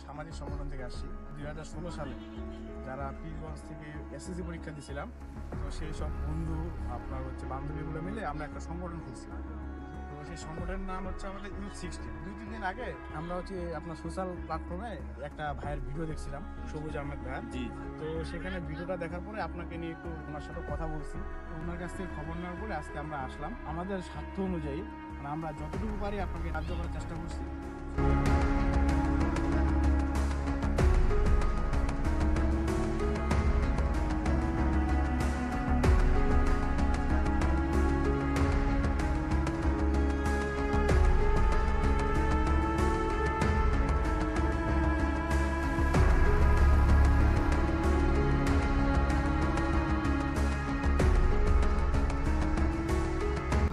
সামাজিক সংগঠন থেকে আসছি। 2016 সালে যারা পীরগঞ্জ থেকে এসএসসি পরীক্ষা দিয়েছিলাম, তো সেই সব বন্ধু বান্ধবীগুলো মিলে আমরা একটা সংগঠন খুলছি। তো সেই সংগঠনের নাম হচ্ছে আমাদের ইউথ 16। 2-3 দিন আগে আমরা আপনার সোশ্যাল প্ল্যাটফর্মে একটা ভাইয়ের ভিডিও দেখছিলাম, সবুজ আহমেদ ভাইয়ের। জি। তো সেখানে ভিডিওটা দেখার পরে আপনাকে নিয়ে একটু ওনার সাথে কথা বলছি। তো ওনার কাছ থেকে খবর নেওয়ার পরে আজকে আমরা আসলাম। আমাদের স্বার্থ অনুযায়ী আমরা যতটুকু পারি আপনাকে সাহায্য করার চেষ্টা করছি।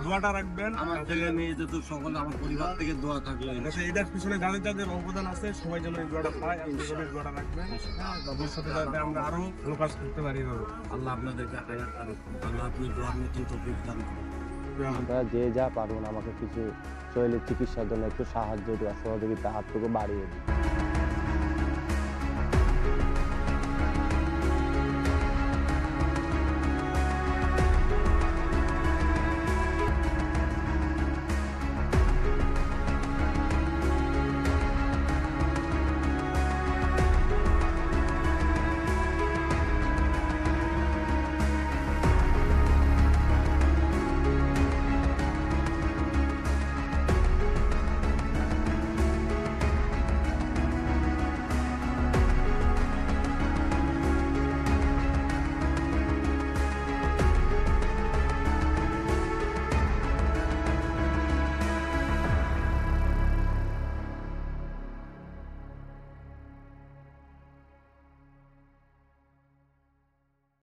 দোয়াটা রাখবেন আমার ছেলে মেয়ে যত সকল আমার পরিবার থেকে দোয়া থাকলো। এটার পিছনে যাদের যাদের অবদান আছে সবাই যেন এই দোয়াটা পায়, আপনি যেন এই দোয়াটা রাখবেন। ভবিষ্যতে যাতে আমরা আরো ভালো কাজ করতে পারি। আল্লাহ আপনাদেরকে হায়াত দান করুন। আল্লাহ আপনি দোয়ার মতন তৌফিক দান করুন। আপনারা যে যা পারুন আমাকে কিছু শরীরের চিকিৎসার জন্য একটু সাহায্য দেওয়া, সহযোগিতা হাতটুকু বাড়িয়ে দিন।